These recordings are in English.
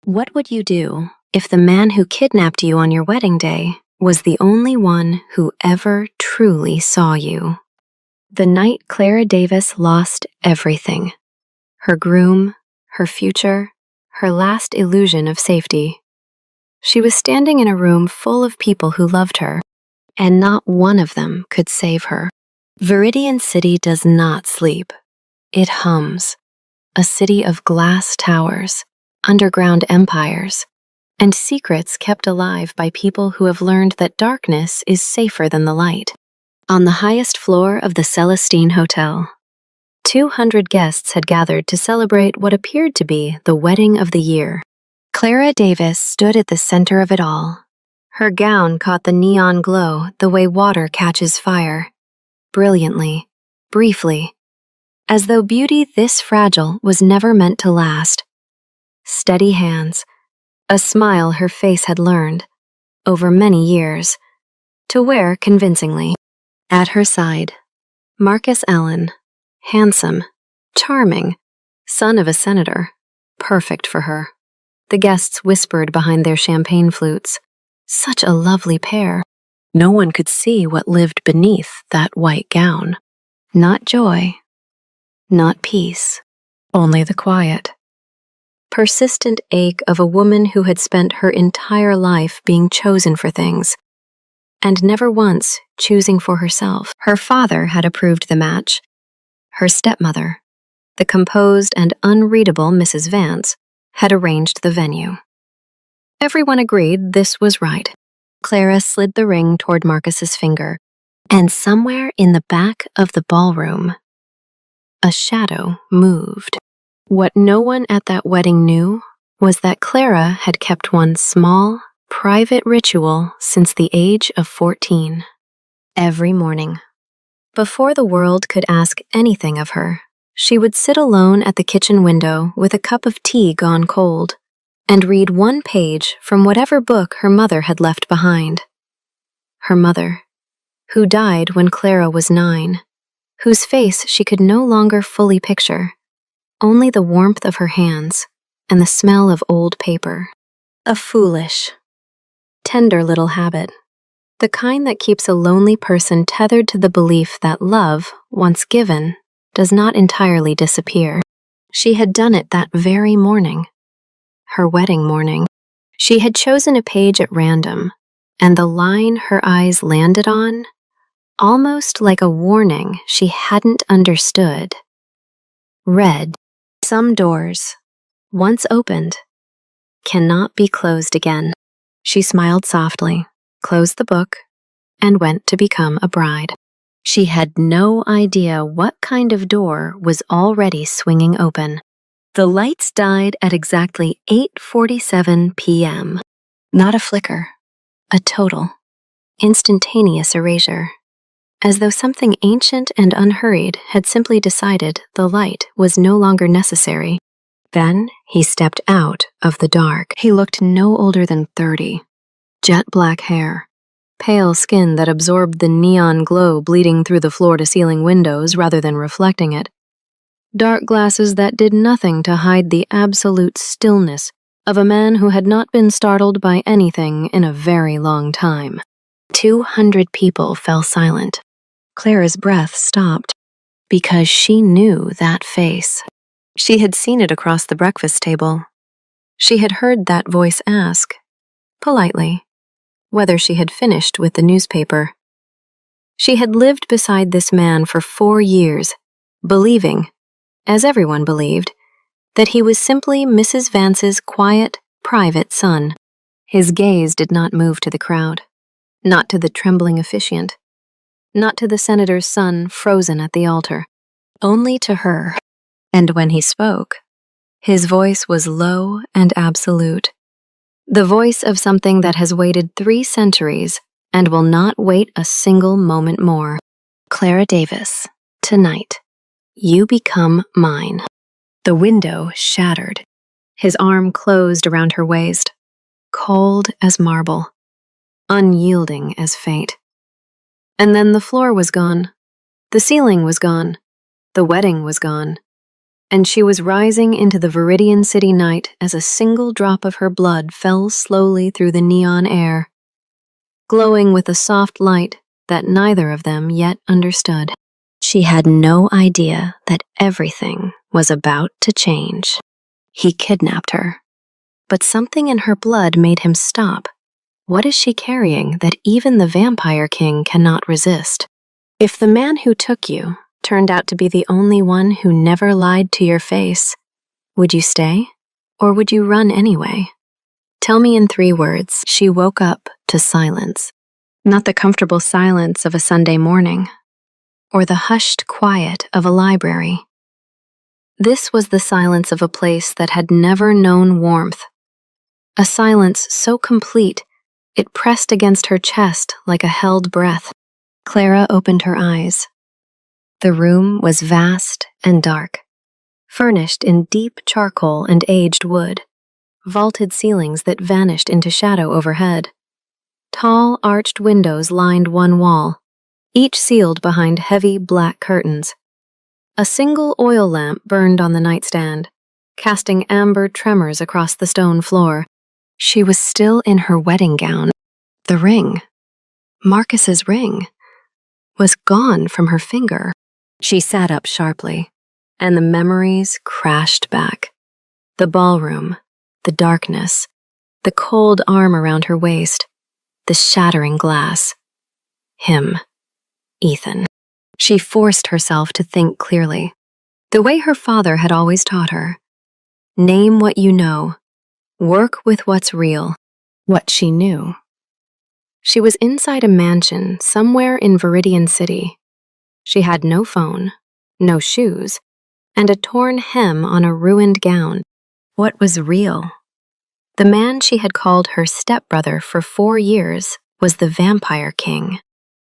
What would you do if the man who kidnapped you on your wedding day was the only one who ever truly saw you? The night Clara Davis lost everything: her groom, her future, her last illusion of safety. She was standing in a room full of people who loved her, and not one of them could save her. Viridian City does not sleep. It hums, a city of glass towers, underground empires, and secrets kept alive by people who have learned that darkness is safer than the light. On the highest floor of the Celestine Hotel, 200 guests had gathered to celebrate what appeared to be the wedding of the year. Clara Davis stood at the center of it all. Her gown caught the neon glow the way water catches fire, brilliantly, briefly, as though beauty this fragile was never meant to last. Steady hands, a smile her face had learned, over many years, to wear convincingly. At her side, Marcus Allen, handsome, charming, son of a senator, perfect for her. The guests whispered behind their champagne flutes. Such a lovely pair. No one could see what lived beneath that white gown. Not joy, not peace, only the quiet, persistent ache of a woman who had spent her entire life being chosen for things, and never once choosing for herself. Her father had approved the match. Her stepmother, the composed and unreadable Mrs. Vance, had arranged the venue. Everyone agreed this was right. Clara slid the ring toward Marcus's finger, and somewhere in the back of the ballroom, a shadow moved. What no one at that wedding knew was that Clara had kept one small, private ritual since the age of 14. Every morning, before the world could ask anything of her, she would sit alone at the kitchen window with a cup of tea gone cold and read one page from whatever book her mother had left behind. Her mother, who died when Clara was 9, whose face she could no longer fully picture, only the warmth of her hands and the smell of old paper. A foolish, tender little habit, the kind that keeps a lonely person tethered to the belief that love, once given, does not entirely disappear. She had done it that very morning, her wedding morning. She had chosen a page at random, and the line her eyes landed on, almost like a warning she hadn't understood, read, "Some doors, once opened, cannot be closed again." She smiled softly, closed the book, and went to become a bride. She had no idea what kind of door was already swinging open. The lights died at exactly 8:47 p.m. Not a flicker, a total, instantaneous erasure, as though something ancient and unhurried had simply decided the light was no longer necessary. Then he stepped out of the dark. He looked no older than 30, jet black hair, pale skin that absorbed the neon glow bleeding through the floor-to-ceiling windows rather than reflecting it, dark glasses that did nothing to hide the absolute stillness of a man who had not been startled by anything in a very long time. 200 people fell silent. Clara's breath stopped, because she knew that face. She had seen it across the breakfast table. She had heard that voice ask, politely, whether she had finished with the newspaper. She had lived beside this man for 4 years, believing, as everyone believed, that he was simply Mrs. Vance's quiet, private son. His gaze did not move to the crowd, not to the trembling officiant, not to the senator's son frozen at the altar, only to her. And when he spoke, his voice was low and absolute, the voice of something that has waited 3 centuries and will not wait a single moment more. "Clara Davis, tonight, you become mine." The window shattered. His arm closed around her waist, cold as marble, unyielding as fate. And then the floor was gone, the ceiling was gone, the wedding was gone, and she was rising into the Viridian City night as a single drop of her blood fell slowly through the neon air, glowing with a soft light that neither of them yet understood. She had no idea that everything was about to change. He kidnapped her, but something in her blood made him stop. What is she carrying that even the Vampire King cannot resist? If the man who took you turned out to be the only one who never lied to your face, would you stay, or would you run anyway? Tell me in 3 words. She woke up to silence. Not the comfortable silence of a Sunday morning, or the hushed quiet of a library. This was the silence of a place that had never known warmth. A silence so complete, it pressed against her chest like a held breath. Clara opened her eyes. The room was vast and dark, furnished in deep charcoal and aged wood, vaulted ceilings that vanished into shadow overhead. Tall, arched windows lined one wall, each sealed behind heavy black curtains. A single oil lamp burned on the nightstand, casting amber tremors across the stone floor. She was still in her wedding gown. The ring, Marcus's ring, was gone from her finger. She sat up sharply, and the memories crashed back. The ballroom, the darkness, the cold arm around her waist, the shattering glass. Him, Ethan. She forced herself to think clearly, the way her father had always taught her. Name what you know. Work with what's real. What she knew. She was inside a mansion somewhere in Viridian City. She had no phone, no shoes, and a torn hem on a ruined gown. What was real? The man she had called her stepbrother for 4 years was the Vampire King,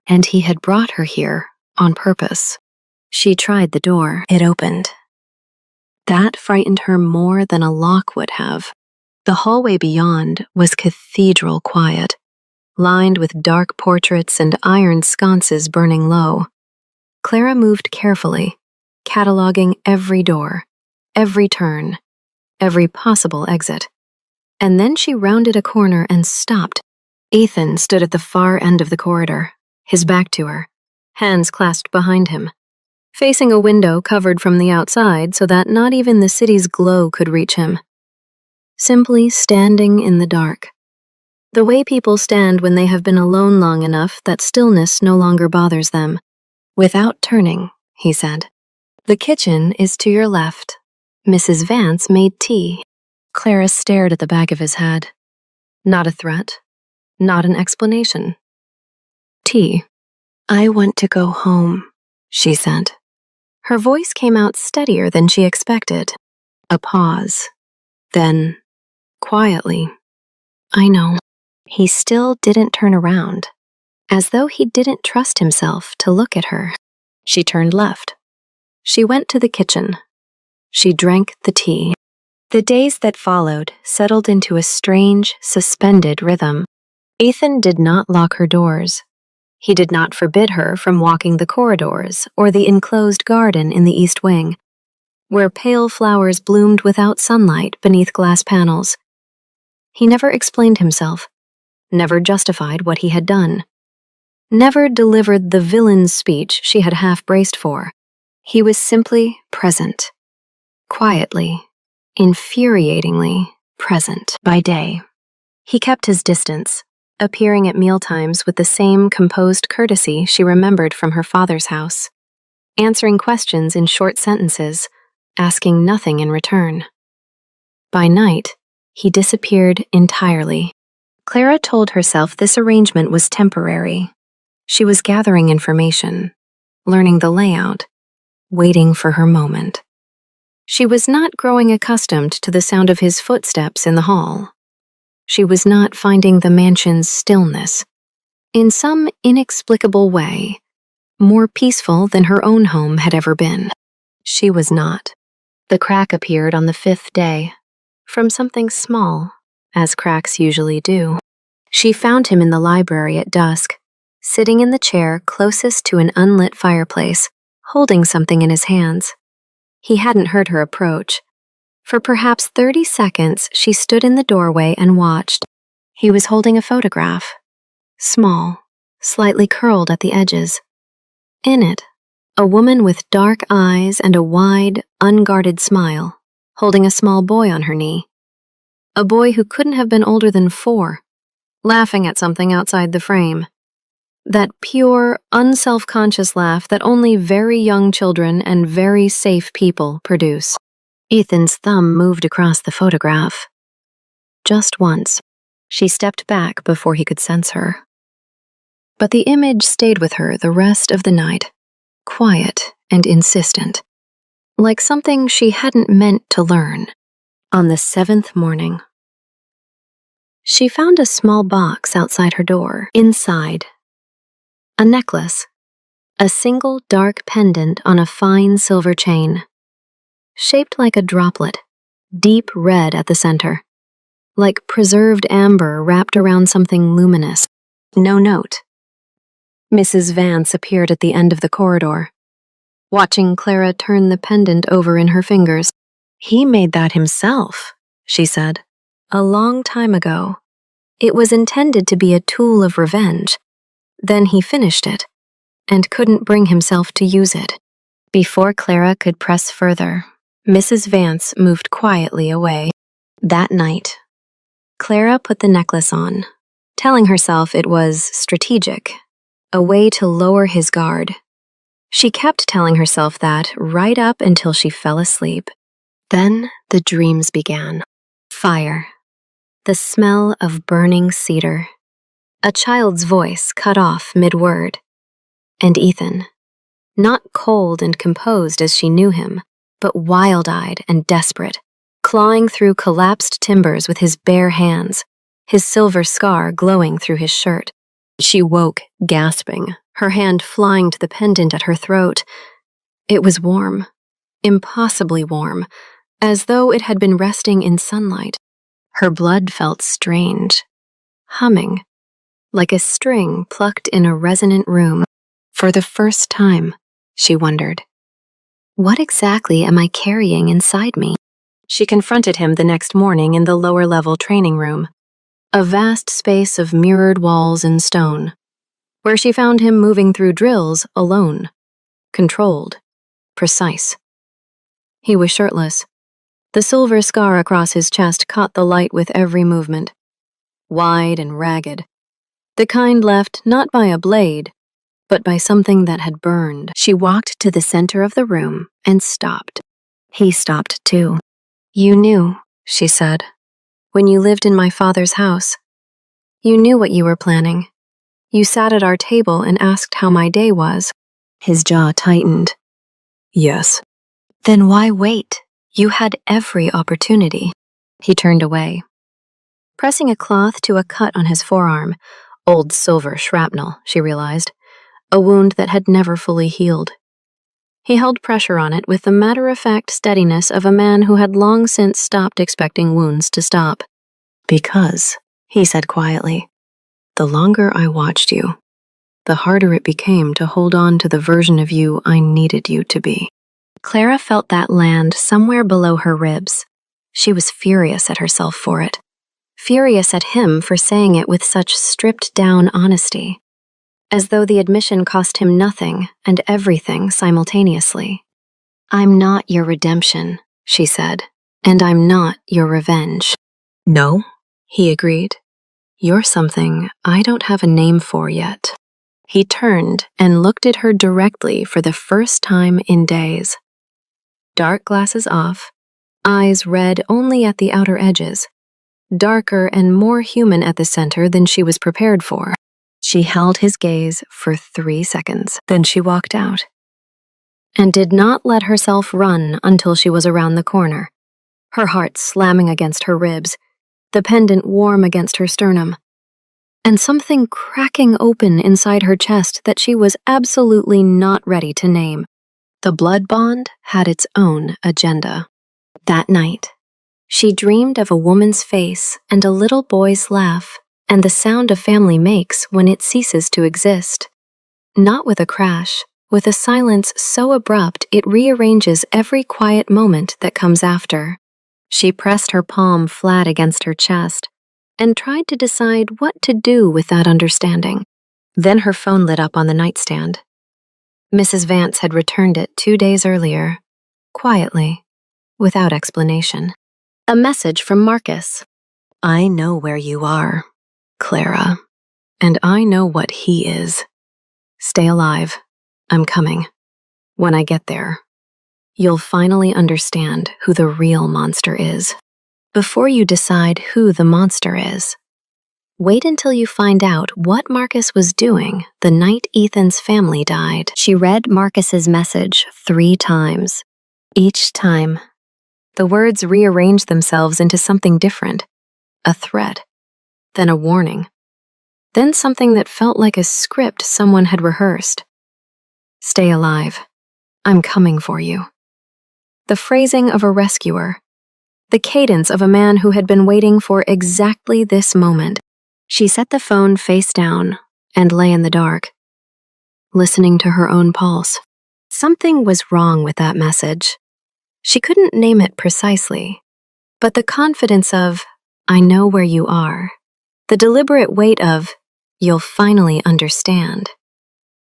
and he had brought her here on purpose. She tried the door. It opened. That frightened her more than a lock would have. The hallway beyond was cathedral quiet, lined with dark portraits and iron sconces burning low. Clara moved carefully, cataloging every door, every turn, every possible exit. And then she rounded a corner and stopped. Ethan stood at the far end of the corridor, his back to her, hands clasped behind him, facing a window covered from the outside so that not even the city's glow could reach him. Simply standing in the dark. The way people stand when they have been alone long enough that stillness no longer bothers them. Without turning, he said, "The kitchen is to your left. Mrs. Vance made tea." Clara stared at the back of his head. Not a threat, not an explanation. Tea. "I want to go home," she said. Her voice came out steadier than she expected. A pause. Then, quietly, "I know." He still didn't turn around, as though he didn't trust himself to look at her. She turned left. She went to the kitchen. She drank the tea. The days that followed settled into a strange, suspended rhythm. Ethan did not lock her doors. He did not forbid her from walking the corridors or the enclosed garden in the East Wing, where pale flowers bloomed without sunlight beneath glass panels. He never explained himself, never justified what he had done, never delivered the villain's speech she had half braced for. He was simply present, quietly, infuriatingly present. By day, he kept his distance, appearing at mealtimes with the same composed courtesy she remembered from her father's house, answering questions in short sentences, asking nothing in return. By night, he disappeared entirely. Clara told herself this arrangement was temporary. She was gathering information, learning the layout, waiting for her moment. She was not growing accustomed to the sound of his footsteps in the hall. She was not finding the mansion's stillness, in some inexplicable way, more peaceful than her own home had ever been. She was not. The crack appeared on the 5th day, from something small, as cracks usually do. She found him in the library at dusk, sitting in the chair closest to an unlit fireplace, holding something in his hands. He hadn't heard her approach. For perhaps 30 seconds, she stood in the doorway and watched. He was holding a photograph. Small, slightly curled at the edges. In it, a woman with dark eyes and a wide, unguarded smile, holding a small boy on her knee. A boy who couldn't have been older than 4, laughing at something outside the frame. That pure, unself-conscious laugh that only very young children and very safe people produce. Ethan's thumb moved across the photograph. Just once, she stepped back before he could sense her. But the image stayed with her the rest of the night, quiet and insistent, like something she hadn't meant to learn. On the 7th morning, she found a small box outside her door. Inside, a necklace, a single dark pendant on a fine silver chain, shaped like a droplet, deep red at the center, like preserved amber wrapped around something luminous. No note. Mrs. Vance appeared at the end of the corridor, watching Clara turn the pendant over in her fingers. "He made that himself," she said, "a long time ago. It was intended to be a tool of revenge. Then he finished it, and couldn't bring himself to use it." Before Clara could press further, Mrs. Vance moved quietly away. That night, Clara put the necklace on, telling herself it was strategic, a way to lower his guard. She kept telling herself that right up until she fell asleep. Then the dreams began. Fire, the smell of burning cedar, a child's voice cut off mid-word, and Ethan, not cold and composed as she knew him, but wild-eyed and desperate, clawing through collapsed timbers with his bare hands, his silver scar glowing through his shirt. She woke, gasping, her hand flying to the pendant at her throat. It was warm, impossibly warm, as though it had been resting in sunlight. Her blood felt strange, humming, like a string plucked in a resonant room. For the first time, she wondered, what exactly am I carrying inside me? She confronted him the next morning in the lower-level training room, a vast space of mirrored walls and stone, where she found him moving through drills alone, controlled, precise. He was shirtless. The silver scar across his chest caught the light with every movement, wide and ragged, the kind left not by a blade, but by something that had burned. She walked to the center of the room and stopped. He stopped too. "You knew," she said, "when you lived in my father's house. You knew what you were planning. You sat at our table and asked how my day was." His jaw tightened. "Yes." "Then why wait? You had every opportunity." He turned away, pressing a cloth to a cut on his forearm. Old silver shrapnel, she realized, a wound that had never fully healed. He held pressure on it with the matter-of-fact steadiness of a man who had long since stopped expecting wounds to stop. "Because," he said quietly, "the longer I watched you, the harder it became to hold on to the version of you I needed you to be." Clara felt that land somewhere below her ribs. She was furious at herself for it. Furious at him for saying it with such stripped-down honesty, as though the admission cost him nothing and everything simultaneously. "I'm not your redemption," she said, "and I'm not your revenge." "No," he agreed. "You're something I don't have a name for yet." He turned and looked at her directly for the first time in days. Dark glasses off, eyes red only at the outer edges, darker and more human at the center than she was prepared for. She held his gaze for 3 seconds, then she walked out, and did not let herself run until she was around the corner, her heart slamming against her ribs, the pendant warm against her sternum, and something cracking open inside her chest that she was absolutely not ready to name. The blood bond had its own agenda. That night, she dreamed of a woman's face and a little boy's laugh, and the sound a family makes when it ceases to exist. Not with a crash, with a silence so abrupt it rearranges every quiet moment that comes after. She pressed her palm flat against her chest and tried to decide what to do with that understanding. Then her phone lit up on the nightstand. Mrs. Vance had returned it 2 days earlier, quietly, without explanation. A message from Marcus. I know where you are, Clara, and I know what he is. Stay alive. I'm coming. When I get there, you'll finally understand who the real monster is. Before you decide who the monster is, wait until you find out what Marcus was doing the night Ethan's family died. She read Marcus's message 3 times. Each time, the words rearranged themselves into something different. A threat, then a warning, then something that felt like a script someone had rehearsed. Stay alive. I'm coming for you. The phrasing of a rescuer, the cadence of a man who had been waiting for exactly this moment. She set the phone face down and lay in the dark, listening to her own pulse. Something was wrong with that message. She couldn't name it precisely, but the confidence of, I know where you are, the deliberate weight of, you'll finally understand.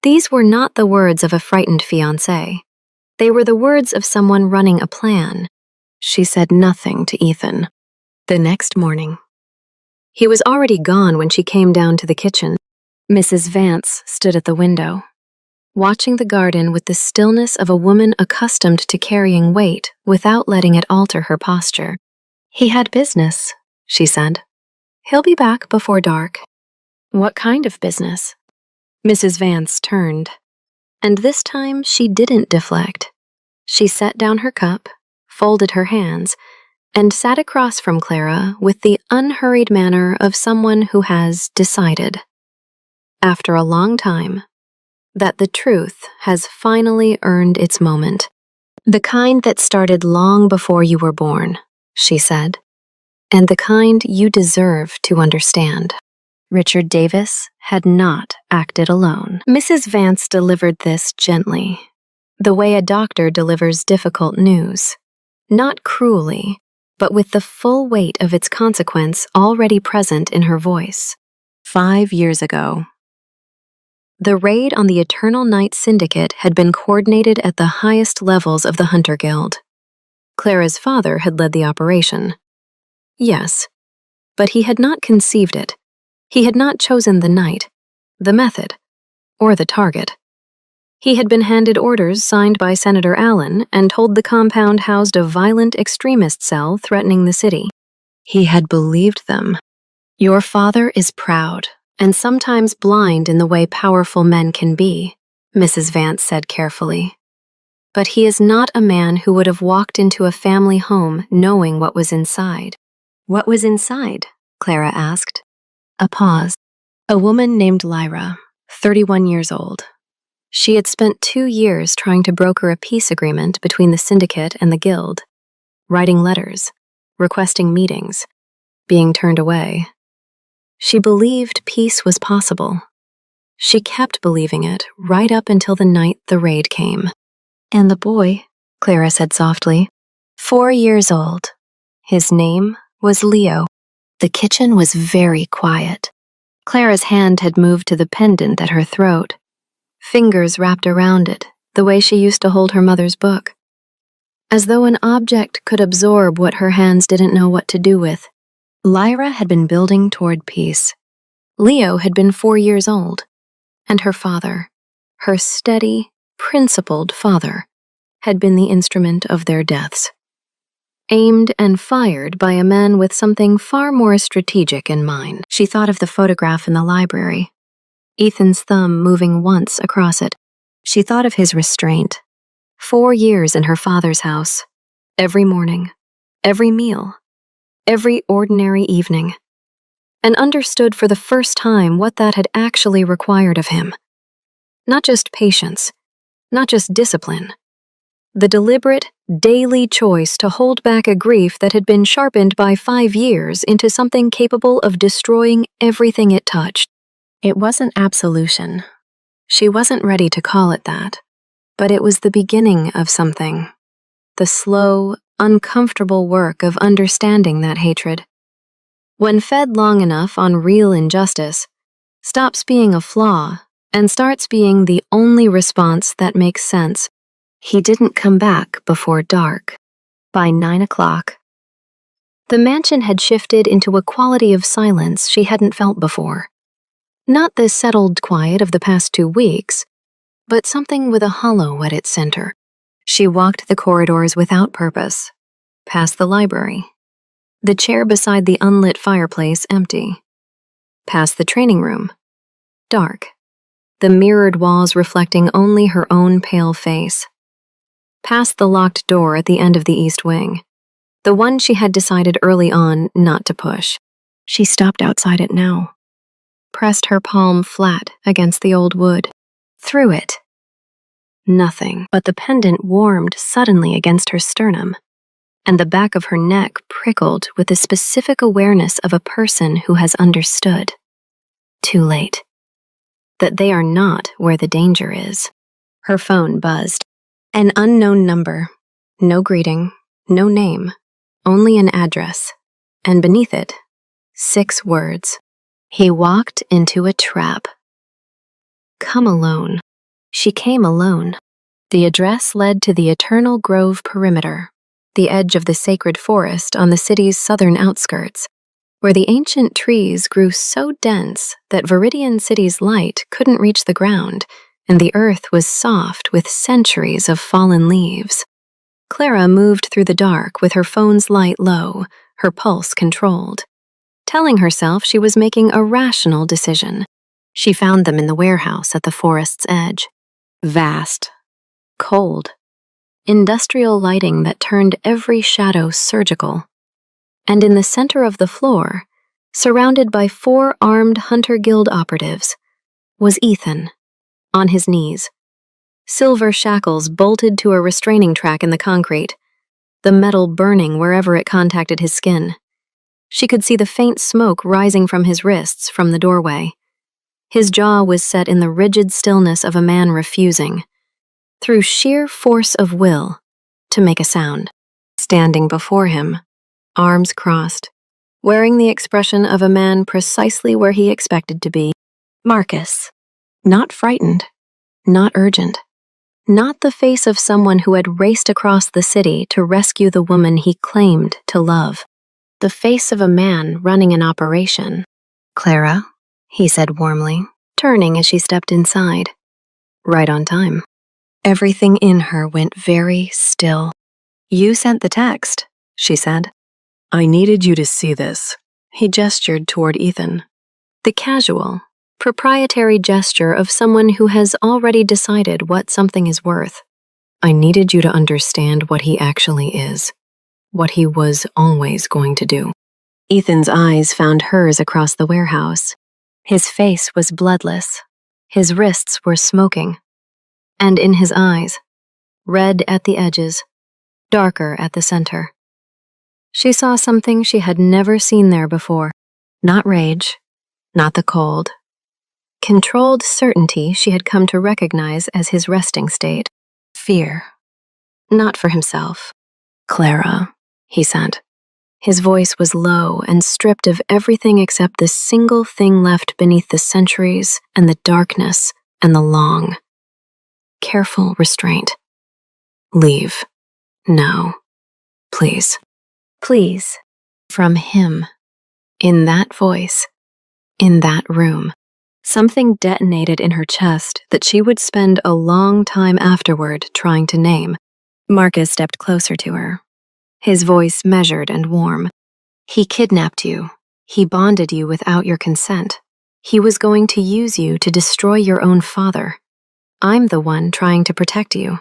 These were not the words of a frightened fiancé. They were the words of someone running a plan. She said nothing to Ethan. The next morning, he was already gone when she came down to the kitchen. Mrs. Vance stood at the window, watching the garden with the stillness of a woman accustomed to carrying weight without letting it alter her posture. He had business, she said. He'll be back before dark. What kind of business? Mrs. Vance turned, and this time she didn't deflect. She set down her cup, folded her hands, and sat across from Clara with the unhurried manner of someone who has decided, after a long time, that the truth has finally earned its moment. The kind that started long before you were born, she said, and the kind you deserve to understand. Richard Davis had not acted alone. Mrs. Vance delivered this gently, the way a doctor delivers difficult news, not cruelly, but with the full weight of its consequence already present in her voice. 5 years ago, the raid on the Eternal Night Syndicate had been coordinated at the highest levels of the Hunter Guild. Clara's father had led the operation. Yes, but he had not conceived it. He had not chosen the night, the method, or the target. He had been handed orders signed by Senator Allen and told the compound housed a violent extremist cell threatening the city. He had believed them. Your father is proud and sometimes blind in the way powerful men can be, Mrs. Vance said carefully. But he is not a man who would have walked into a family home knowing what was inside. What was inside? Clara asked. A pause. A woman named Lyra, 31 years old. She had spent 2 years trying to broker a peace agreement between the syndicate and the guild, writing letters, requesting meetings, being turned away. She believed peace was possible. She kept believing it right up until the night the raid came. And the boy, Clara said softly, 4 years old. His name was Leo. The kitchen was very quiet. Clara's hand had moved to the pendant at her throat, fingers wrapped around it, the way she used to hold her mother's book. As though an object could absorb what her hands didn't know what to do with. Lyra had been building toward peace. Leo had been 4 years old, and her father, her steady, principled father, had been the instrument of their deaths. Aimed and fired by a man with something far more strategic in mind. She thought of the photograph in the library, Ethan's thumb moving once across it. She thought of his restraint. 4 years in her father's house, every morning, every meal, every ordinary evening, and understood for the first time what that had actually required of him. Not just patience, not just discipline, the deliberate, daily choice to hold back a grief that had been sharpened by 5 years into something capable of destroying everything it touched. It wasn't absolution. She wasn't ready to call it that. But it was the beginning of something. The slow, uncomfortable work of understanding that hatred. When fed long enough on real injustice, stops being a flaw and starts being the only response that makes sense. He didn't come back before dark. By 9 o'clock, the mansion had shifted into a quality of silence she hadn't felt before. Not the settled quiet of the past 2 weeks, but something with a hollow at its center. She walked the corridors without purpose, past the library, the chair beside the unlit fireplace empty, past the training room, dark, the mirrored walls reflecting only her own pale face, past the locked door at the end of the east wing, the one she had decided early on not to push. She stopped outside it now, pressed her palm flat against the old wood. Through it, nothing but the pendant warmed suddenly against her sternum, and the back of her neck prickled with the specific awareness of a person who has understood. Too late. That they are not where the danger is. Her phone buzzed. An unknown number. No greeting, no name, only an address. And beneath it, 6 words. He walked into a trap. Come alone. She came alone. The address led to the Eternal Grove perimeter, the edge of the sacred forest on the city's southern outskirts, where the ancient trees grew so dense that Viridian City's light couldn't reach the ground, and the earth was soft with centuries of fallen leaves. Clara moved through the dark with her phone's light low, her pulse controlled. Telling herself she was making a rational decision. She found them in the warehouse at the forest's edge. Vast. Cold. Industrial lighting that turned every shadow surgical. And in the center of the floor, surrounded by 4 armed Hunter Guild operatives, was Ethan, on his knees. Silver shackles bolted to a restraining track in the concrete, the metal burning wherever it contacted his skin. She could see the faint smoke rising from his wrists from the doorway. His jaw was set in the rigid stillness of a man refusing, through sheer force of will, to make a sound. Standing before him, arms crossed, wearing the expression of a man precisely where he expected to be. Marcus. Not frightened, not urgent, not the face of someone who had raced across the city to rescue the woman he claimed to love. The face of a man running an operation. Clara, he said warmly, turning as she stepped inside. Right on time. Everything in her went very still. You sent the text, she said. I needed you to see this. He gestured toward Ethan. The casual, proprietary gesture of someone who has already decided what something is worth. I needed you to understand what he actually is. What he was always going to do. Ethan's eyes found hers across the warehouse. His face was bloodless. His wrists were smoking. And in his eyes, red at the edges, darker at the center. She saw something she had never seen there before. Not rage, not the cold. Controlled certainty she had come to recognize as his resting state. Fear. Not for himself. Clara, he said. His voice was low and stripped of everything except the single thing left beneath the centuries and the darkness and the long, careful restraint. Leave. No. Please. Please. From him. In that voice. In that room. Something detonated in her chest that she would spend a long time afterward trying to name. Marcus stepped closer to her. His voice measured and warm. He kidnapped you. He bonded you without your consent. He was going to use you to destroy your own father. I'm the one trying to protect you.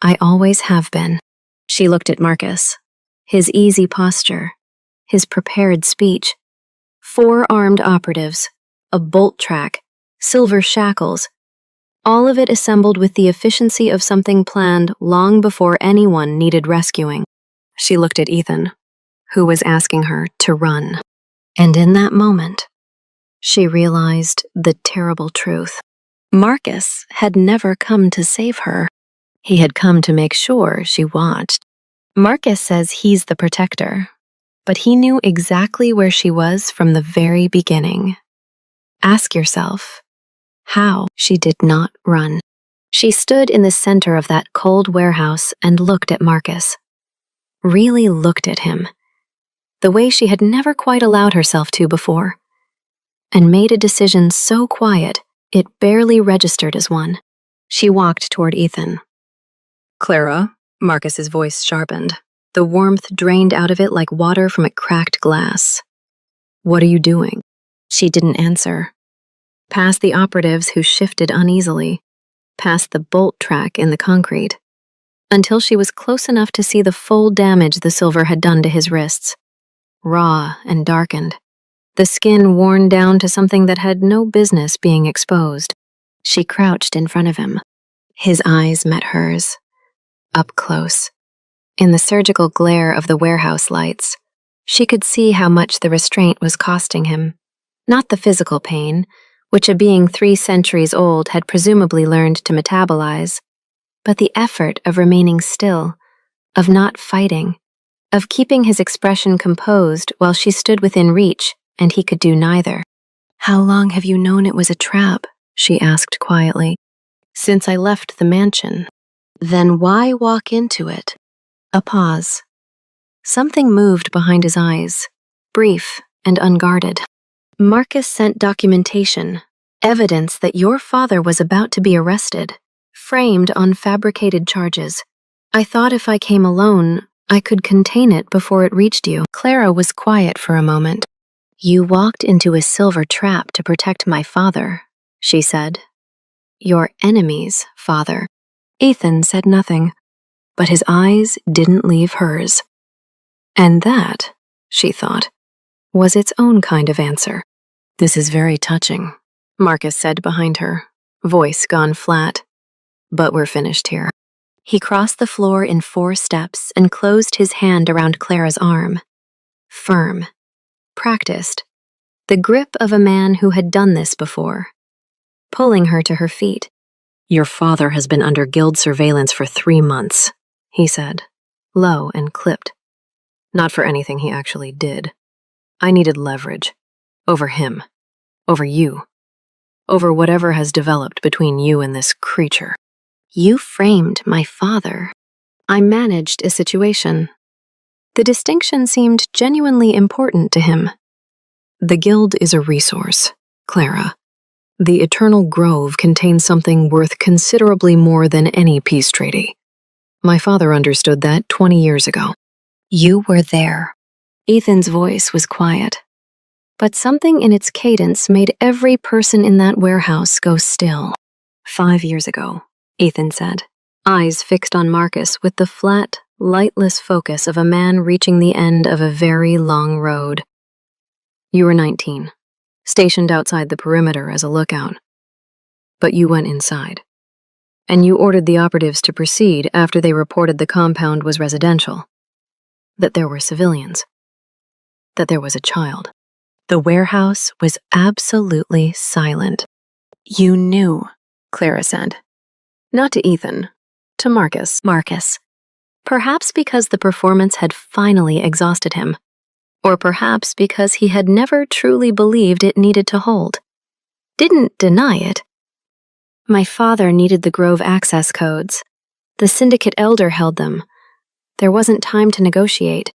I always have been. She looked at Marcus. His easy posture. His prepared speech. 4 armed operatives. A bolt track. Silver shackles. All of it assembled with the efficiency of something planned long before anyone needed rescuing. She looked at Ethan, who was asking her to run. And in that moment, she realized the terrible truth. Marcus had never come to save her. He had come to make sure she watched. Marcus says he's the protector, but he knew exactly where she was from the very beginning. Ask yourself, how she did not run. She stood in the center of that cold warehouse and looked at Marcus. Really looked at him, the way she had never quite allowed herself to before, and made a decision so quiet it barely registered as one. She walked toward Ethan. Clara, Marcus's voice sharpened. The warmth drained out of it like water from a cracked glass. What are you doing? She didn't answer. Past the operatives who shifted uneasily, past the bolt track in the concrete, until she was close enough to see the full damage the silver had done to his wrists. Raw and darkened, the skin worn down to something that had no business being exposed. She crouched in front of him. His eyes met hers, up close. In the surgical glare of the warehouse lights, she could see how much the restraint was costing him. Not the physical pain, which a being 3 centuries old had presumably learned to metabolize, but the effort of remaining still, of not fighting, of keeping his expression composed while she stood within reach and he could do neither. How long have you known it was a trap? She asked quietly. Since I left the mansion. Then why walk into it? A pause. Something moved behind his eyes, brief and unguarded. Marcus sent documentation, evidence that your father was about to be arrested, framed on fabricated charges. I thought if I came alone, I could contain it before it reached you. Clara was quiet for a moment. You walked into a silver trap to protect my father, she said. Your enemy's father. Ethan said nothing, but his eyes didn't leave hers. And that, she thought, was its own kind of answer. This is very touching, Marcus said behind her, voice gone flat. But we're finished here. He crossed the floor in 4 steps and closed his hand around Clara's arm. Firm. Practiced. The grip of a man who had done this before. Pulling her to her feet. Your father has been under guild surveillance for 3 months, he said, low and clipped. Not for anything he actually did. I needed leverage. Over him. Over you. Over whatever has developed between you and this creature. You framed my father. I managed a situation. The distinction seemed genuinely important to him. The guild is a resource, Clara. The Eternal Grove contains something worth considerably more than any peace treaty. My father understood that 20 years ago. You were there. Ethan's voice was quiet, but something in its cadence made every person in that warehouse go still. 5 years ago, Ethan said, eyes fixed on Marcus with the flat, lightless focus of a man reaching the end of a very long road. You were 19. Stationed outside the perimeter as a lookout. But you went inside. And you ordered the operatives to proceed after they reported the compound was residential. That there were civilians. That there was a child. The warehouse was absolutely silent. You knew, Clara said. Not to Ethan, to Marcus. Marcus. Perhaps because the performance had finally exhausted him. Or perhaps because he had never truly believed it needed to hold. Didn't deny it. My father needed the Grove access codes. The syndicate elder held them. There wasn't time to negotiate.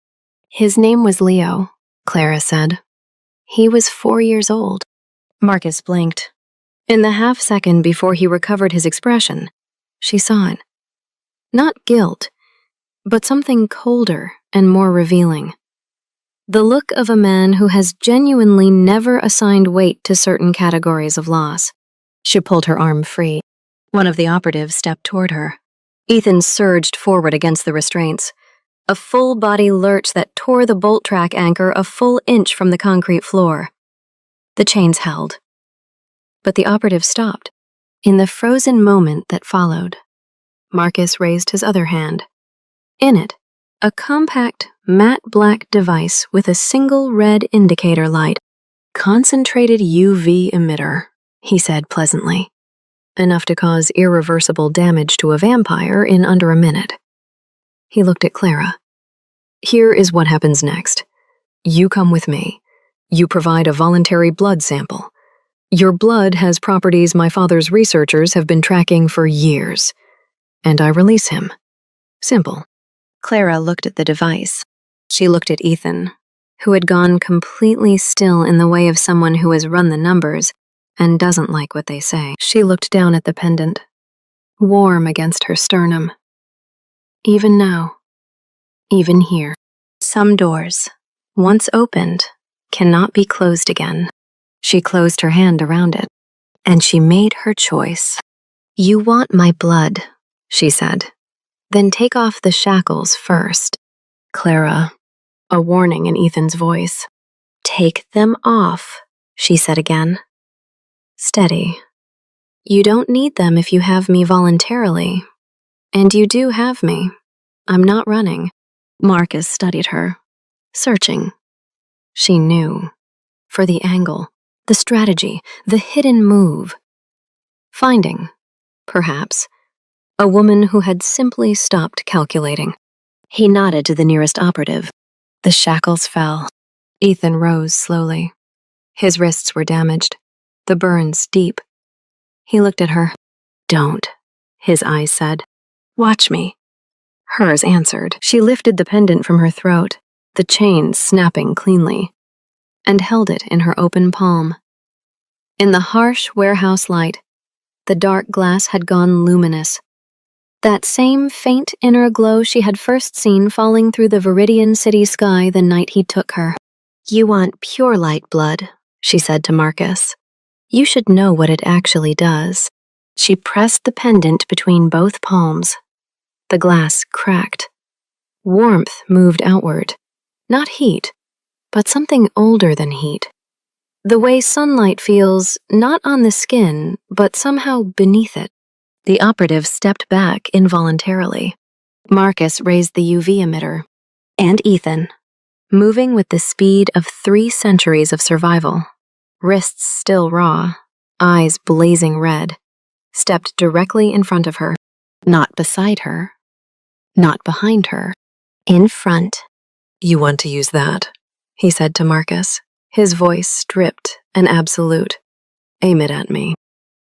His name was Leo, Clara said. He was 4 years old. Marcus blinked. In the half-second before he recovered his expression, she saw it. Not guilt, but something colder and more revealing. The look of a man who has genuinely never assigned weight to certain categories of loss. She pulled her arm free. One of the operatives stepped toward her. Ethan surged forward against the restraints, a full-body lurch that tore the bolt track anchor a full inch from the concrete floor. The chains held. But the operative stopped. In the frozen moment that followed, Marcus raised his other hand. In it, a compact, matte black device with a single red indicator light. Concentrated UV emitter, he said pleasantly. enough to cause irreversible damage to a vampire in under a minute. He looked at Clara. Here is what happens next. You come with me. You provide a voluntary blood sample. Your blood has properties my father's researchers have been tracking for years. And I release him. Simple. Clara looked at the device. She looked at Ethan, who had gone completely still in the way of someone who has run the numbers and doesn't like what they say. She looked down at the pendant, warm against her sternum. Even now, even here, some doors, once opened, cannot be closed again. She closed her hand around it, and she made her choice. You want my blood, she said. Then take off the shackles first. Clara, a warning in Ethan's voice. Take them off, she said again. Steady. You don't need them if you have me voluntarily. And you do have me. I'm not running. Marcus studied her, searching. She knew. For the angle, the strategy, the hidden move. Finding, perhaps, a woman who had simply stopped calculating. He nodded to the nearest operative. The shackles fell. Ethan rose slowly. His wrists were damaged, the burns deep. He looked at her. Don't, his eyes said. Watch me. Hers answered. She lifted the pendant from her throat, the chain snapping cleanly, and held it in her open palm. In the harsh warehouse light, the dark glass had gone luminous. That same faint inner glow she had first seen falling through the Viridian city sky the night he took her. You want pure light blood, she said to Marcus. You should know what it actually does. She pressed the pendant between both palms. The glass cracked. Warmth moved outward. Not heat, but something older than heat. The way sunlight feels not on the skin, but somehow beneath it. The operative stepped back involuntarily. Marcus raised the UV emitter. And Ethan, moving with the speed of 3 centuries of survival, wrists still raw, eyes blazing red, stepped directly in front of her. Not beside her. Not behind her. In front. You want to use that, he said to Marcus, his voice stripped and absolute. Aim it at me.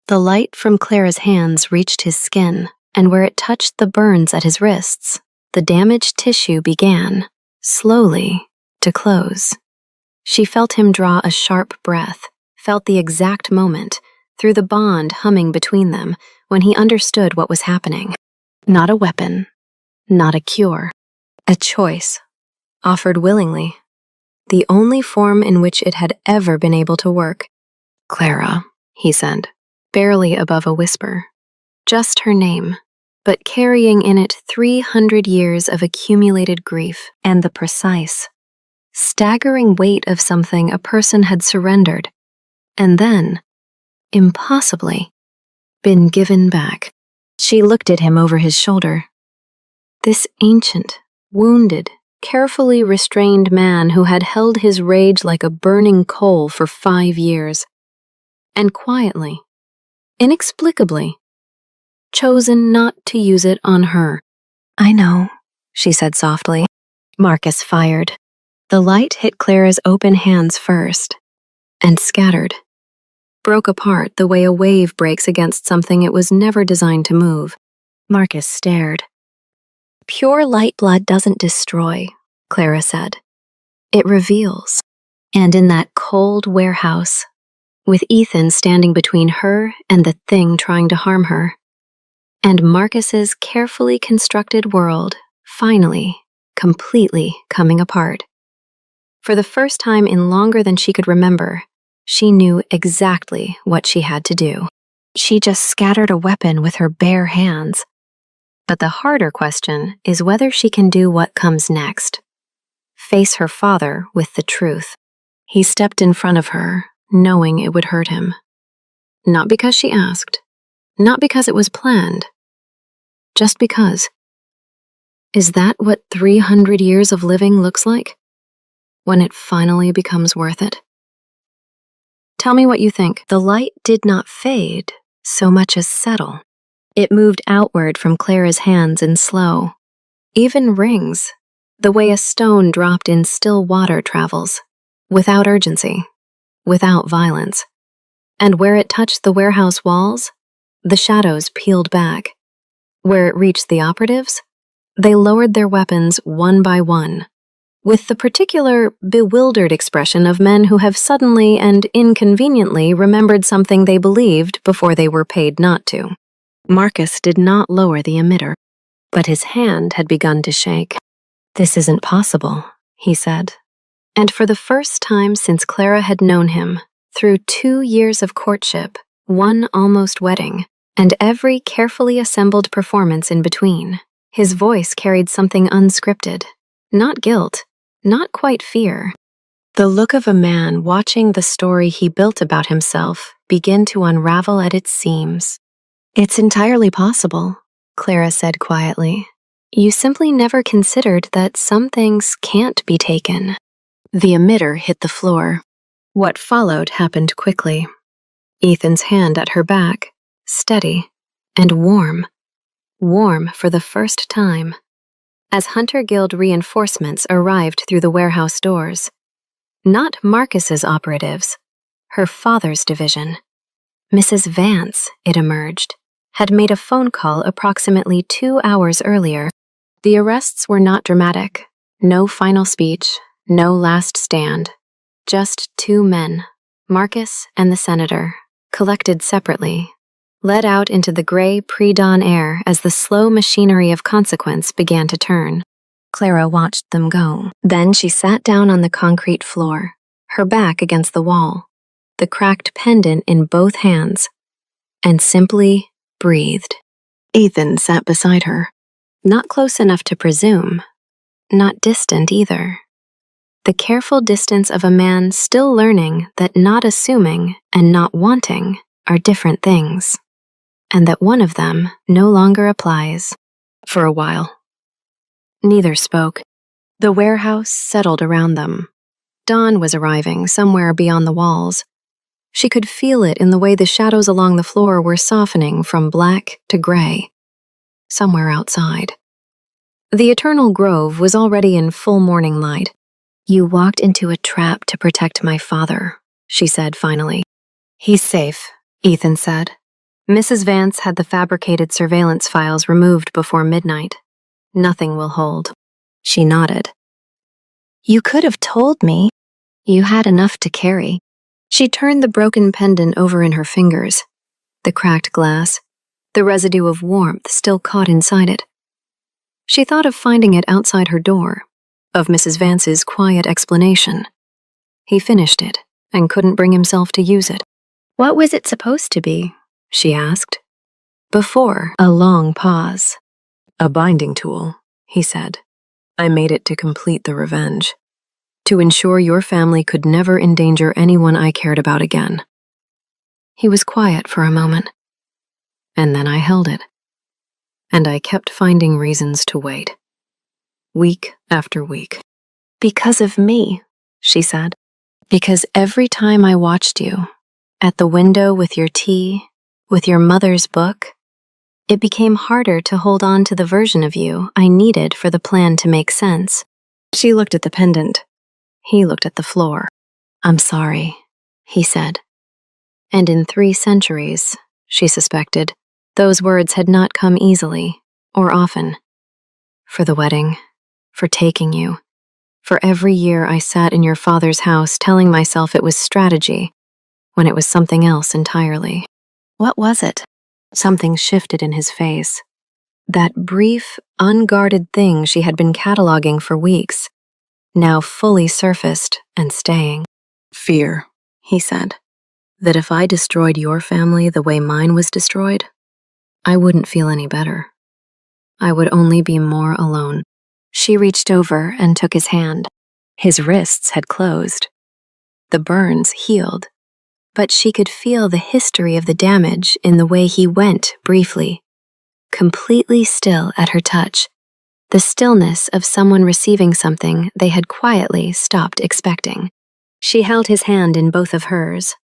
The light from Clara's hands reached his skin, and where it touched the burns at his wrists, the damaged tissue began, slowly, to close. She felt him draw a sharp breath, felt the exact moment, through the bond humming between them, when he understood what was happening. Not a weapon, not a cure, a choice, offered willingly, the only form in which it had ever been able to work. Clara, he said, barely above a whisper. Just her name, but carrying in it 300 years of accumulated grief and the precise, staggering weight of something a person had surrendered, and then, impossibly, been given back. She looked at him over his shoulder. This ancient, wounded, carefully restrained man who had held his rage like a burning coal for 5 years, and quietly, inexplicably, chosen not to use it on her. I know, she said softly. Marcus fired. The light hit Clara's open hands first, and scattered. Broke apart the way a wave breaks against something it was never designed to move. Marcus stared. Pure light blood doesn't destroy, Clara said. It reveals. And in that cold warehouse, with Ethan standing between her and the thing trying to harm her, and Marcus's carefully constructed world finally, completely coming apart. For the first time in longer than she could remember, she knew exactly what she had to do. She just scattered a weapon with her bare hands. But the harder question is whether she can do what comes next. Face her father with the truth. He stepped in front of her, knowing it would hurt him. Not because she asked, not because it was planned, just because. Is that what 300 years of living looks like? When it finally becomes worth it? Tell me what you think. The light did not fade, so much as settle. It moved outward from Clara's hands in slow, even rings, the way a stone dropped in still water travels, without urgency, without violence. And where it touched the warehouse walls, the shadows peeled back. Where it reached the operatives, they lowered their weapons one by one, with the particular bewildered expression of men who have suddenly and inconveniently remembered something they believed before they were paid not to. Marcus did not lower the emitter, but his hand had begun to shake. "This isn't possible," he said. And for the first time since Clara had known him, through 2 years of courtship, 1 almost wedding, and every carefully assembled performance in between, his voice carried something unscripted, not guilt, not quite fear. The look of a man watching the story he built about himself begin to unravel at its seams. "It's entirely possible," Clara said quietly. "You simply never considered that some things can't be taken." The emitter hit the floor. What followed happened quickly. Ethan's hand at her back, steady and warm. Warm for the first time. As Hunter Guild reinforcements arrived through the warehouse doors. Not Marcus's operatives, her father's division. Mrs. Vance, it emerged, had made a phone call approximately 2 hours earlier. The arrests were not dramatic. No final speech, no last stand. Just 2 men, Marcus and the senator, collected separately, led out into the gray pre-dawn air as the slow machinery of consequence began to turn. Clara watched them go. Then she sat down on the concrete floor, her back against the wall, the cracked pendant in both hands, and simply breathed. Ethan sat beside her, not close enough to presume, not distant either. The careful distance of a man still learning that not assuming and not wanting are different things, and that one of them no longer applies. For a while. Neither spoke. The warehouse settled around them. Dawn was arriving somewhere beyond the walls. She could feel it in the way the shadows along the floor were softening from black to gray. Somewhere outside. The Eternal Grove was already in full morning light. "You walked into a trap to protect my father," she said finally. "He's safe," Ethan said. Mrs. Vance had the fabricated surveillance files removed before midnight. "Nothing will hold." She nodded. "You could have told me. You had enough to carry." She turned the broken pendant over in her fingers. The cracked glass, the residue of warmth still caught inside it. She thought of finding it outside her door, of Mrs. Vance's quiet explanation. He finished it and couldn't bring himself to use it. "What was it supposed to be?" she asked. Before a long pause. "A binding tool," he said. "I made it to complete the revenge. To ensure your family could never endanger anyone I cared about again." He was quiet for a moment. And then I held it. And I kept finding reasons to wait. Week after week. "Because of me," she said. "Because every time I watched you, at the window with your tea, with your mother's book, it became harder to hold on to the version of you I needed for the plan to make sense." She looked at the pendant. He looked at the floor. "I'm sorry," he said. And in 3 centuries, she suspected, those words had not come easily, or often. For the wedding, for taking you, for every year I sat in your father's house telling myself it was strategy, when it was something else entirely. What was it? Something shifted in his face. That brief, unguarded thing she had been cataloging for weeks, now fully surfaced and staying. "Fear," he said, "that if I destroyed your family the way mine was destroyed, I wouldn't feel any better. I would only be more alone." She reached over and took his hand. His wrists had closed. The burns healed, but she could feel the history of the damage in the way he went briefly, completely still at her touch, the stillness of someone receiving something they had quietly stopped expecting. She held his hand in both of hers,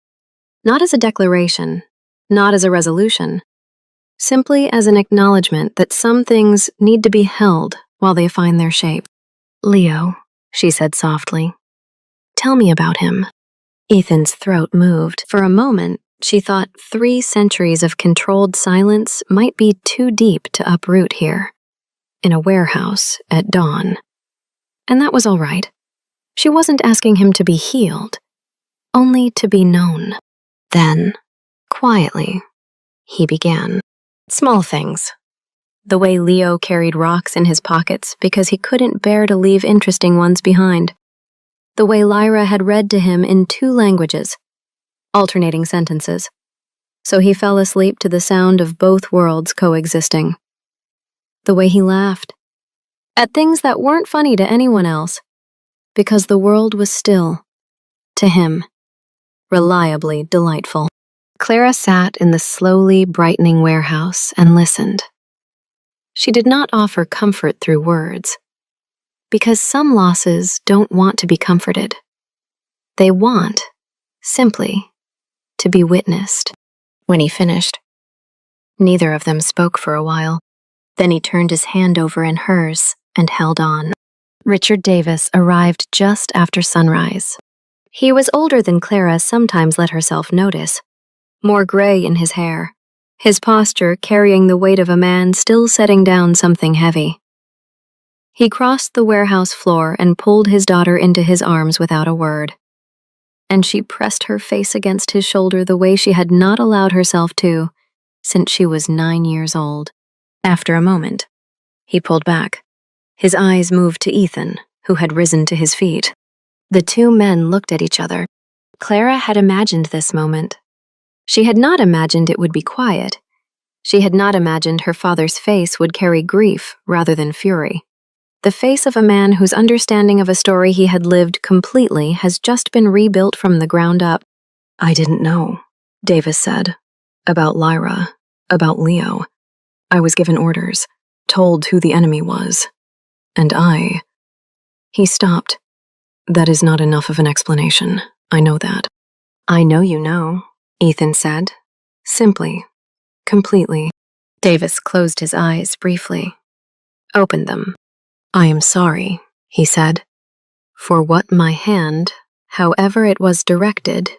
not as a declaration, not as a resolution, simply as an acknowledgement that some things need to be held while they find their shape. "Leo," she said softly, "tell me about him." Ethan's throat moved. For a moment, she thought 3 centuries of controlled silence might be too deep to uproot here, in a warehouse at dawn. And that was all right. She wasn't asking him to be healed, only to be known. Then, quietly, he began. Small things. The way Leo carried rocks in his pockets because he couldn't bear to leave interesting ones behind. The way Lyra had read to him in 2 languages, alternating sentences, so he fell asleep to the sound of both worlds coexisting. The way he laughed, at things that weren't funny to anyone else, because the world was still, to him, reliably delightful. Clara sat in the slowly brightening warehouse and listened. She did not offer comfort through words, because some losses don't want to be comforted. They want, simply, to be witnessed. When he finished, neither of them spoke for a while. Then he turned his hand over in hers and held on. Richard Davis arrived just after sunrise. He was older than Clara sometimes let herself notice, more gray in his hair, his posture carrying the weight of a man still setting down something heavy. He crossed the warehouse floor and pulled his daughter into his arms without a word, and she pressed her face against his shoulder the way she had not allowed herself to since she was 9 years old. After a moment, he pulled back. His eyes moved to Ethan, who had risen to his feet. The 2 men looked at each other. Clara had imagined this moment. She had not imagined it would be quiet. She had not imagined her father's face would carry grief rather than fury. The face of a man whose understanding of a story he had lived completely has just been rebuilt from the ground up. "I didn't know," Davis said. "About Lyra, about Leo. I was given orders, told who the enemy was. And I..." He stopped. "That is not enough of an explanation. I know that." "I know you know," Ethan said. Simply, completely. Davis closed his eyes briefly, opened them. "I am sorry," he said, "for what my hand, however it was directed,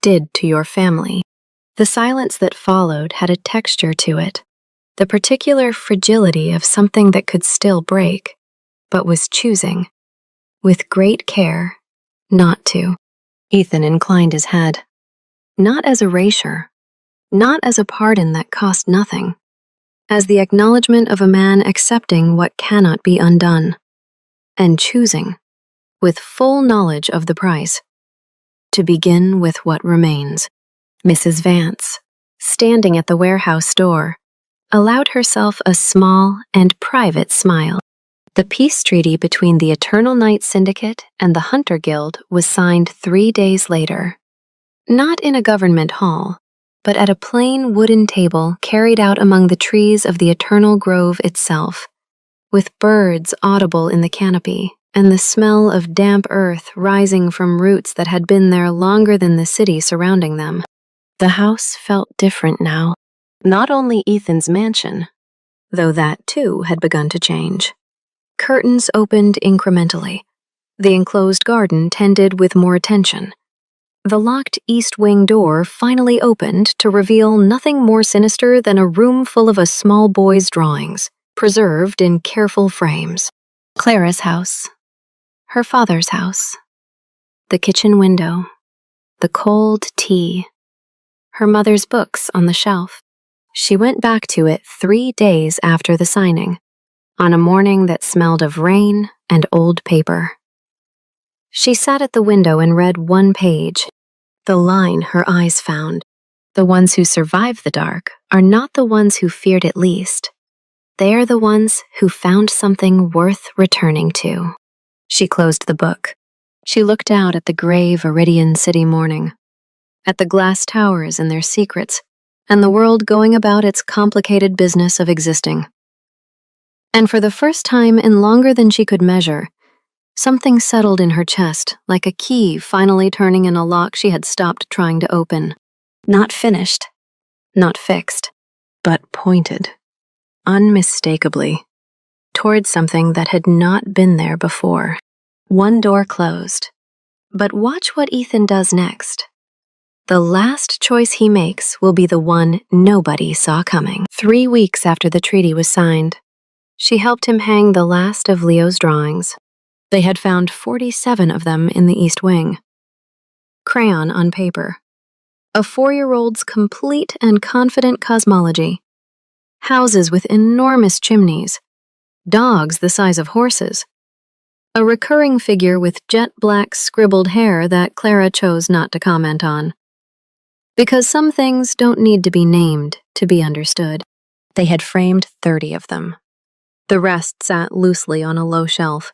did to your family." The silence that followed had a texture to it, the particular fragility of something that could still break, but was choosing, with great care, not to. Ethan inclined his head. Not as erasure, not as a pardon that cost nothing, as the acknowledgement of a man accepting what cannot be undone, and choosing, with full knowledge of the price, to begin with what remains. Mrs. Vance, standing at the warehouse door, allowed herself a small and private smile. The peace treaty between the Eternal Night Syndicate and the Hunter Guild was signed 3 days later. Not in a government hall, but at a plain wooden table carried out among the trees of the Eternal Grove itself, with birds audible in the canopy and the smell of damp earth rising from roots that had been there longer than the city surrounding them. The house felt different now. Not only Ethan's mansion, though that too had begun to change. Curtains opened incrementally. The enclosed garden tended with more attention. The locked east wing door finally opened to reveal nothing more sinister than a room full of a small boy's drawings, preserved in careful frames. Clara's house. Her father's house. The kitchen window. The cold tea. Her mother's books on the shelf. She went back to it 3 days after the signing, on a morning that smelled of rain and old paper. She sat at the window and read one page. The line her eyes found. The ones who survive the dark are not the ones who feared it least. They are the ones who found something worth returning to. She closed the book. She looked out at the gray Viridian city morning, at the glass towers and their secrets, and the world going about its complicated business of existing. And for the first time in longer than she could measure, something settled in her chest, like a key finally turning in a lock she had stopped trying to open. Not finished. not fixed, but pointed, unmistakably, towards something that had not been there before. One door closed. But watch what Ethan does next. The last choice he makes will be the one nobody saw coming. 3 weeks after the treaty was signed, she helped him hang the last of Leo's drawings. They had found 47 of them in the East Wing. Crayon on paper. A 4-year-old's complete and confident cosmology. Houses with enormous chimneys. Dogs the size of horses. A recurring figure with jet black scribbled hair that Clara chose not to comment on. Because some things don't need to be named to be understood. They had framed 30 of them. The rest sat loosely on a low shelf.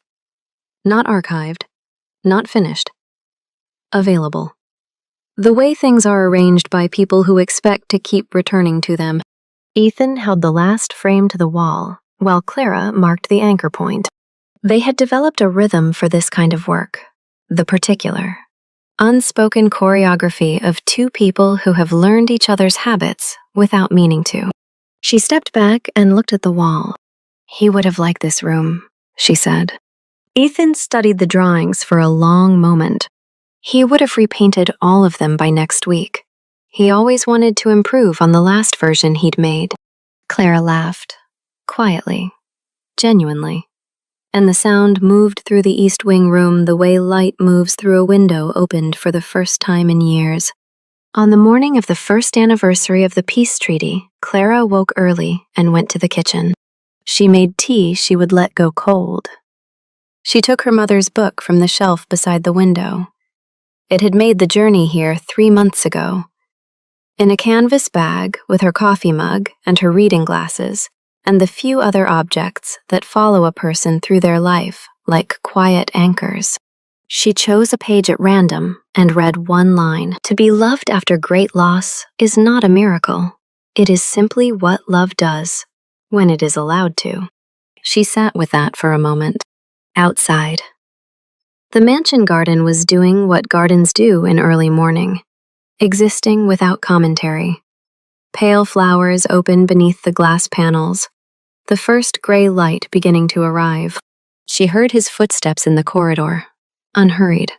Not archived, not finished. Available. The way things are arranged by people who expect to keep returning to them. Ethan held the last frame to the wall, while Clara marked the anchor point. They had developed a rhythm for this kind of work, the particular, unspoken choreography of two people who have learned each other's habits without meaning to. She stepped back and looked at the wall. He would have liked this room, she said. Ethan studied the drawings for a long moment. He would have repainted all of them by next week. He always wanted to improve on the last version he'd made. Clara laughed, quietly, genuinely. And the sound moved through the East Wing room the way light moves through a window opened for the first time in years. On the morning of the first anniversary of the peace treaty, Clara woke early and went to the kitchen. She made tea she would let go cold. She took her mother's book from the shelf beside the window. It had made the journey here 3 months ago. In a canvas bag with her coffee mug and her reading glasses, and the few other objects that follow a person through their life like quiet anchors. She chose a page at random and read one line. To be loved after great loss is not a miracle. It is simply what love does, when it is allowed to. She sat with that for a moment. Outside. The mansion garden was doing what gardens do in early morning, existing without commentary. Pale flowers open beneath the glass panels, the first gray light beginning to arrive. She heard his footsteps in the corridor, unhurried.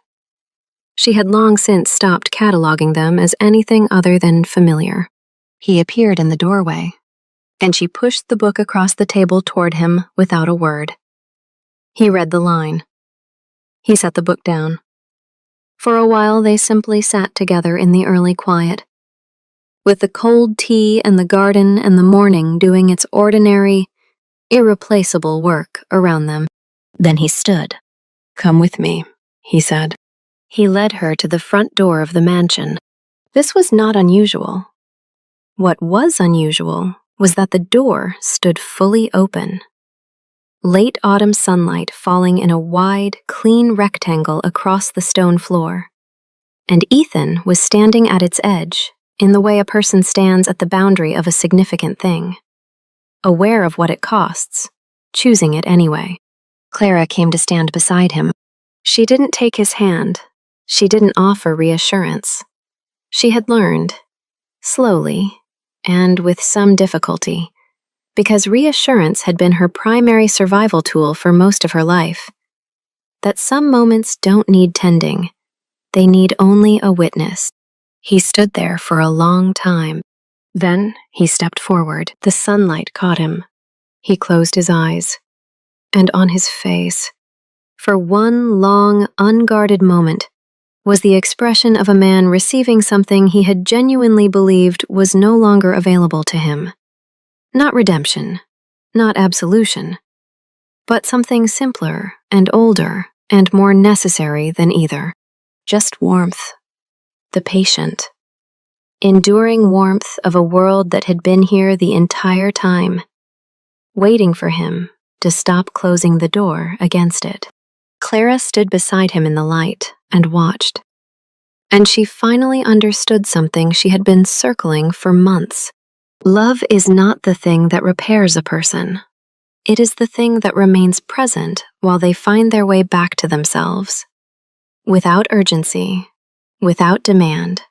She had long since stopped cataloging them as anything other than familiar. He appeared in the doorway, and she pushed the book across the table toward him without a word. He read the line. He set the book down. For a while they simply sat together in the early quiet, with the cold tea and the garden and the morning doing its ordinary, irreplaceable work around them. Then he stood. "Come with me," he said. He led her to the front door of the mansion. This was not unusual. What was unusual was that the door stood fully open. Late autumn sunlight falling in a wide, clean rectangle across the stone floor. And Ethan was standing at its edge, in the way a person stands at the boundary of a significant thing. Aware of what it costs, choosing it anyway. Clara came to stand beside him. She didn't take his hand. She didn't offer reassurance. She had learned, slowly, and with some difficulty, because reassurance had been her primary survival tool for most of her life, that some moments don't need tending. They need only a witness. He stood there for a long time. Then he stepped forward. The sunlight caught him. He closed his eyes. And on his face, for one long, unguarded moment, was the expression of a man receiving something he had genuinely believed was no longer available to him. Not redemption, not absolution, but something simpler and older and more necessary than either. Just warmth. The patient. Enduring warmth of a world that had been here the entire time, waiting for him to stop closing the door against it. Clara stood beside him in the light and watched. And she finally understood something she had been circling for months. Love is not the thing that repairs a person. It is the thing that remains present while they find their way back to themselves. Without urgency, without demand,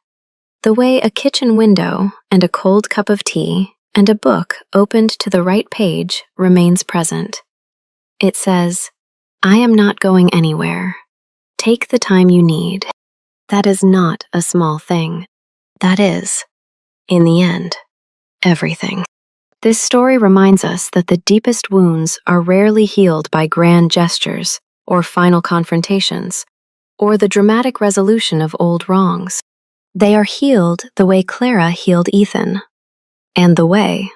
the way a kitchen window and a cold cup of tea and a book opened to the right page remains present. It says, "I am not going anywhere. Take the time you need." That is not a small thing. That is, in the end, everything. This story reminds us that the deepest wounds are rarely healed by grand gestures or final confrontations, or the dramatic resolution of old wrongs. They are healed the way Clara healed Ethan, and the way,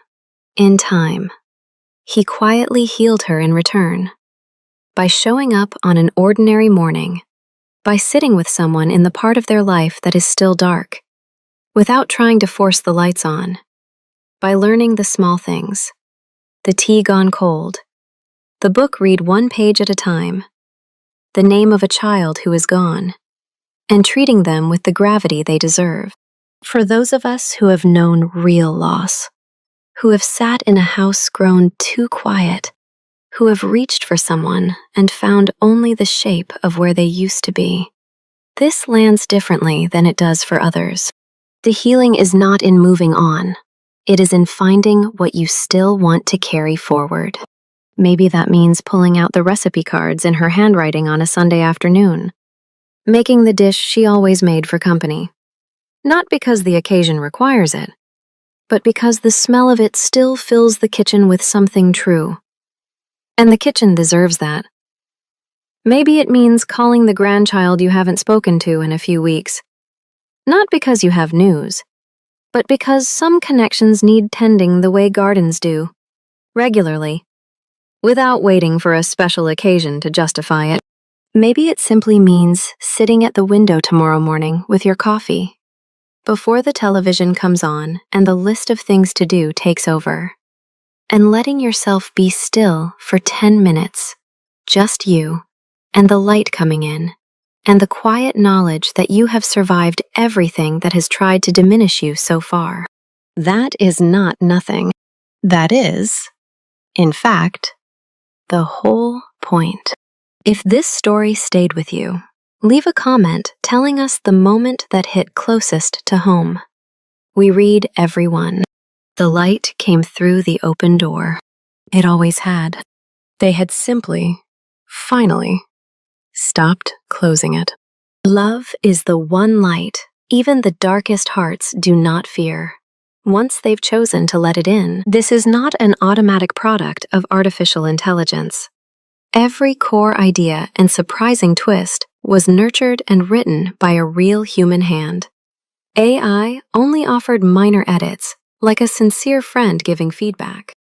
in time, he quietly healed her in return. By showing up on an ordinary morning, by sitting with someone in the part of their life that is still dark, without trying to force the lights on, by learning the small things, the tea gone cold, the book read one page at a time, the name of a child who is gone, and treating them with the gravity they deserve. For those of us who have known real loss, who have sat in a house grown too quiet, who have reached for someone and found only the shape of where they used to be, this lands differently than it does for others. The healing is not in moving on. It is in finding what you still want to carry forward. Maybe that means pulling out the recipe cards in her handwriting on a Sunday afternoon, making the dish she always made for company. Not because the occasion requires it, but because the smell of it still fills the kitchen with something true. And the kitchen deserves that. Maybe it means calling the grandchild you haven't spoken to in a few weeks. Not because you have news, but because some connections need tending the way gardens do, regularly, without waiting for a special occasion to justify it. Maybe it simply means sitting at the window tomorrow morning with your coffee, before the television comes on and the list of things to do takes over, and letting yourself be still for 10 minutes, just you, and the light coming in, and the quiet knowledge that you have survived everything that has tried to diminish you so far. That is not nothing. That is, in fact, the whole point. If this story stayed with you, leave a comment telling us the moment that hit closest to home. We read every one. The light came through the open door. It always had. They had simply, finally, stopped closing it. Love is the one light even the darkest hearts do not fear. Once they've chosen to let it in, this is not an automatic product of artificial intelligence. Every core idea and surprising twist was nurtured and written by a real human hand. AI only offered minor edits, like a sincere friend giving feedback.